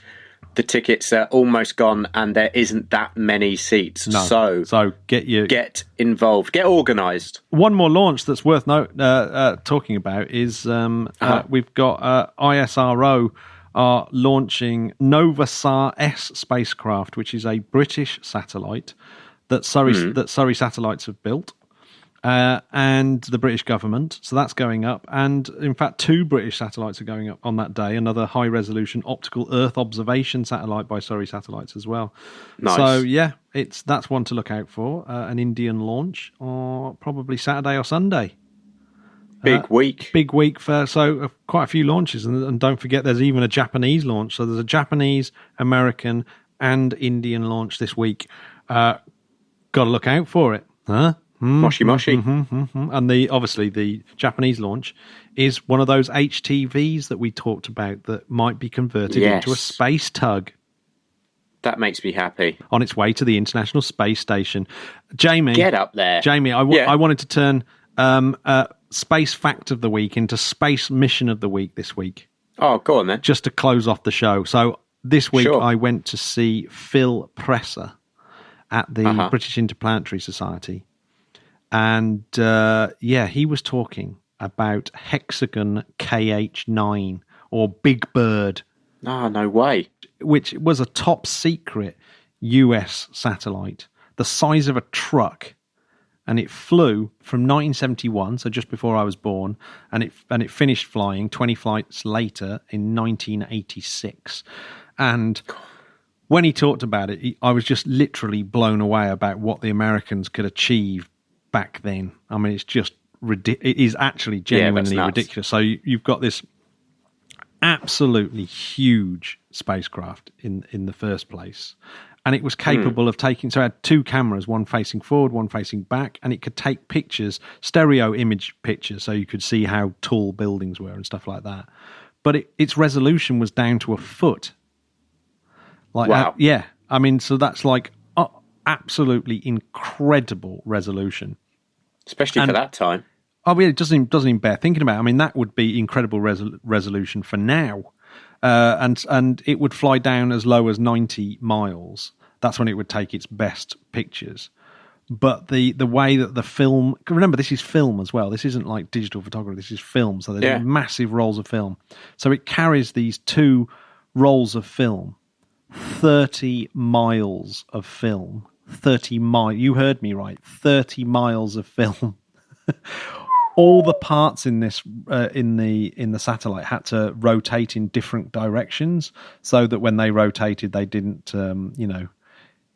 The tickets are almost gone, and there isn't that many seats. No. So get involved, get organised. One more launch that's worth talking about is we've got ISRO are launching Novasar S spacecraft, which is a British satellite that Surrey Satellites have built. And the British government. So that's going up. And in fact, 2 British satellites are going up on that day. Another high-resolution optical Earth observation satellite by Surrey Satellites as well. Nice. So, yeah, that's one to look out for. An Indian launch, or probably Saturday or Sunday. Big week. Big week for quite a few launches. And don't forget, there's even a Japanese launch. So there's a Japanese, American, and Indian launch this week. Got to look out for it. Huh? Moshi. And obviously the Japanese launch is one of those HTVs that we talked about that might be converted into a space tug. That makes me happy. On its way to the International Space Station. Jamie. Get up there. Jamie, I wanted to turn Space Fact of the Week into Space Mission of the Week this week. Oh, go on then. Just to close off the show. So this week I went to see Phil Presser at the British Interplanetary Society. And, he was talking about Hexagon KH-9, or Big Bird. Oh, no way. Which was a top secret US satellite, the size of a truck. And it flew from 1971, so just before I was born, and it finished flying 20 flights later in 1986. And when he talked about it, I was just literally blown away about what the Americans could achieve back then. I mean, it's just it is actually genuinely ridiculous. So you've got this absolutely huge spacecraft in the first place, and it was capable of taking. So it had 2 cameras, one facing forward, one facing back, and it could take pictures, stereo image pictures, so you could see how tall buildings were and stuff like that. But its resolution was down to a foot. Wow. I mean, so that's like absolutely incredible resolution. Especially for that time. Oh, yeah, it doesn't even bear thinking about. I mean, that would be incredible resolution for now. And it would fly down as low as 90 miles. That's when it would take its best pictures. But the way that the film, remember, this is film as well. This isn't like digital photography. This is film. So there's massive rolls of film. So it carries these 2 rolls of film, 30 miles of film, 30 miles. You heard me right. 30 miles of film. All the parts in this in the satellite had to rotate in different directions, so that when they rotated, they didn't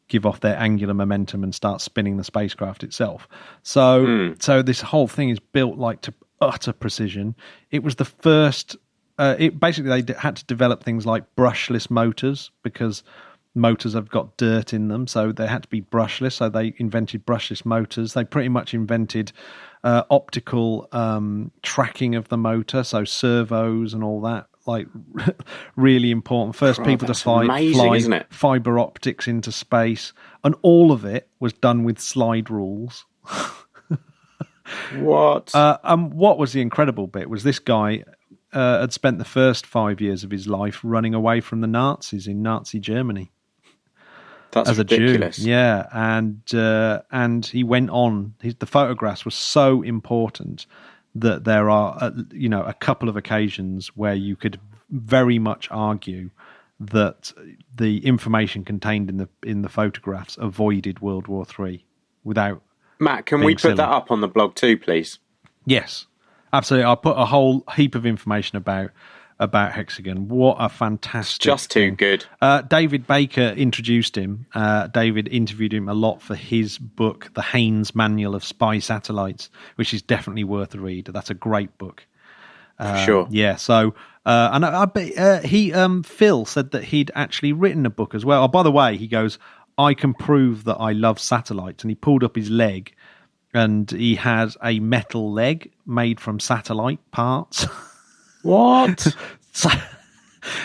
give off their angular momentum and start spinning the spacecraft itself. So this whole thing is built like to utter precision. It was the first. Basically they had to develop things like brushless motors, because motors have got dirt in them, so they had to be brushless. So they invented brushless motors. They pretty much invented optical tracking of the motor, so servos and all that. Like really important. First people to fly fiber optics into space, and all of it was done with slide rules. What? What was the incredible bit was this guy had spent the first 5 years of his life running away from the Nazis in Nazi Germany. That's as ridiculous. A Jew. Yeah, and he went on. The photographs were so important that there are, a couple of occasions where you could very much argue that the information contained in the photographs avoided World War III without. Matt, can we put that up on the blog too, please? Yes, absolutely. I'll put a whole heap of information about Hexagon. What a fantastic just too good. David Baker introduced him. David interviewed him a lot for his book, The Haynes Manual of Spy Satellites, which is definitely worth a read. That's a great book. Sure. Yeah, so and I bet Phil said that he'd actually written a book as well. Oh, by the way, he goes, I can prove that I love satellites. And he pulled up his leg, and he has a metal leg made from satellite parts. What?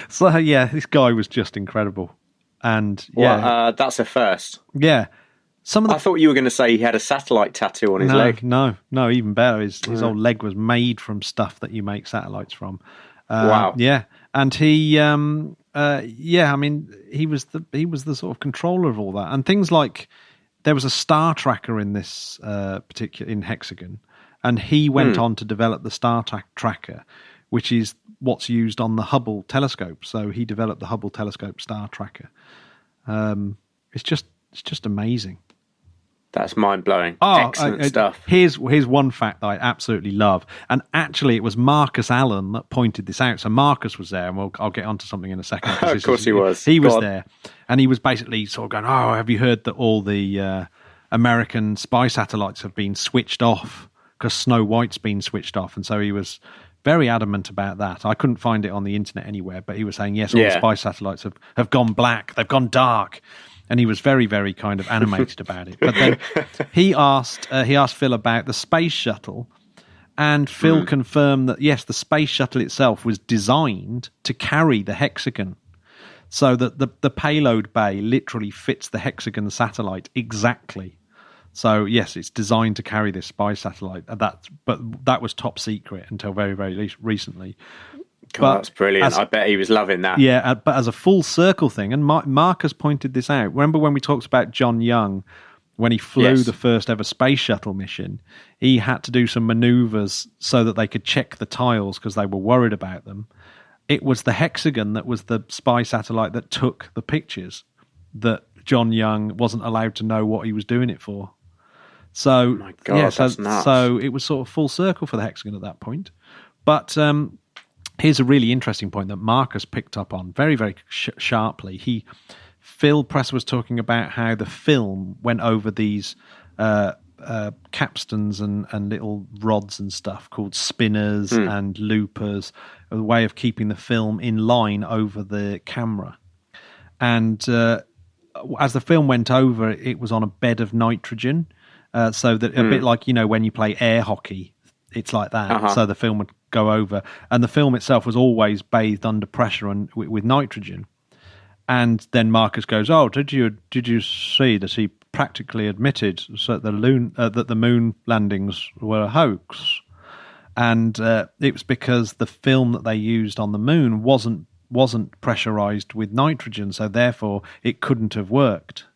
so yeah, this guy was just incredible, and that's a first. Yeah, I thought you were going to say he had a satellite tattoo on his leg. No, even better. His old leg was made from stuff that you make satellites from. Wow. Yeah, and he, I mean, he was the sort of controller of all that, and things like there was a star tracker in this in Hexagon, and he went on to develop the star tracker, which is what's used on the Hubble telescope. So he developed the Hubble telescope star tracker. It's just amazing. That's mind-blowing. Excellent stuff. Here's one fact that I absolutely love. And actually, it was Marcus Allen that pointed this out. So Marcus was there, and I'll get onto something in a second. Of course he was. He was there. And he was basically sort of going, oh, have you heard that all the American spy satellites have been switched off because Snow White's been switched off? And so he was very adamant about that. I couldn't find it on the internet anywhere, but he was saying, yes, all the spy satellites have gone black. They've gone dark. And he was very, very kind of animated about it. But then he asked Phil about the space shuttle, and Phil confirmed that, yes, the space shuttle itself was designed to carry the Hexagon, so that the payload bay literally fits the Hexagon satellite exactly. So, yes, it's designed to carry this spy satellite. But that was top secret until very, very recently. God, that's brilliant. I bet he was loving that. Yeah, but as a full circle thing, and Marcus pointed this out. Remember when we talked about John Young, when he flew the first ever space shuttle mission, he had to do some maneuvers so that they could check the tiles because they were worried about them. It was the Hexagon that was the spy satellite that took the pictures that John Young wasn't allowed to know what he was doing it for. So, oh my God, that's nuts. So it was sort of full circle for the Hexagon at that point. But here's a really interesting point that Marcus picked up on very, very sharply. Phil Press was talking about how the film went over these capstans and little rods and stuff called spinners and loopers, a way of keeping the film in line over the camera. And as the film went over, it was on a bed of nitrogen, so that a bit like, when you play air hockey, it's like that. So the film would go over, and the film itself was always bathed under pressure and with nitrogen. And then Marcus goes, "Oh, did you see that he practically admitted that the moon landings were a hoax?" And it was because the film that they used on the moon wasn't pressurized with nitrogen, so therefore it couldn't have worked.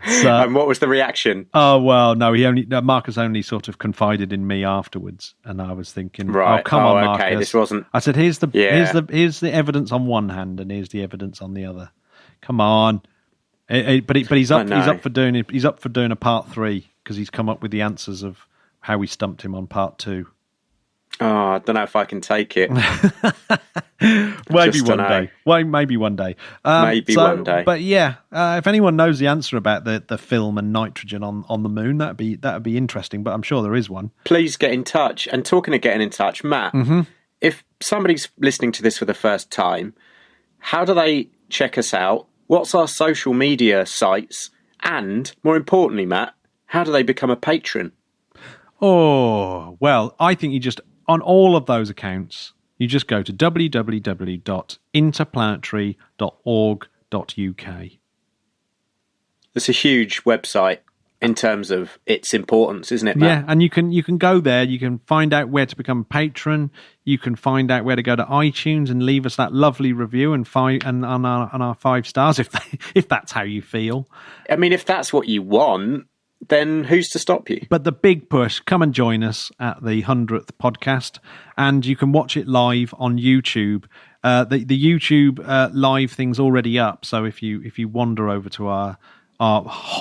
And what was the reaction? Oh well, no. Marcus only sort of confided in me afterwards, and I was thinking, right? Oh, come on, Marcus. Okay, this wasn't. I said, here's the evidence on one hand, and here's the evidence on the other. Come on. But he's up for doing a part 3 because he's come up with the answers of how we stumped him on part 2. Oh, I don't know if I can take it. Maybe one day. Well, maybe one day. One day. But yeah, if anyone knows the answer about the film and nitrogen on the moon, that'd be interesting. But I'm sure there is one. Please get in touch. And talking of getting in touch, Matt, if somebody's listening to this for the first time, how do they check us out? What's our social media sites? And more importantly, Matt, how do they become a patron? Oh, well, I think you just, on all of those accounts, you just go to www.interplanetary.org.uk. It's a huge website in terms of its importance, isn't it, Matt? Yeah, and you can go there, you can find out where to become a patron, you can find out where to go to iTunes and leave us that lovely review and on our 5 stars if that's how you feel. I mean, if that's what you want, then who's to stop you? But the big push, come and join us at the 100th podcast, and you can watch it live on YouTube. The YouTube live thing's already up, so if you wander over to our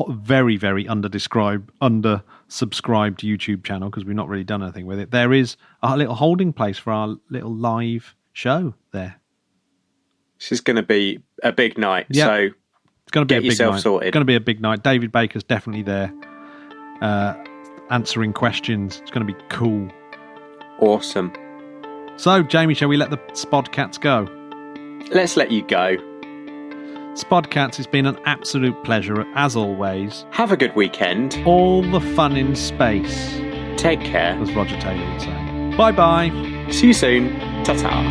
very, very undersubscribed YouTube channel, because we've not really done anything with it, there is a little holding place for our little live show there. This is going to be a big night, so it's going to be get a big yourself night. sorted. It's going to be a big night. David Baker's definitely there, answering questions. It's going to be cool. Awesome. So, Jamie, shall we let the Spodcats go? Let's let you go. Spodcats, it's been an absolute pleasure, as always. Have a good weekend. All the fun in space. Take care. As Roger Taylor would say. Bye-bye. See you soon. Ta-ta.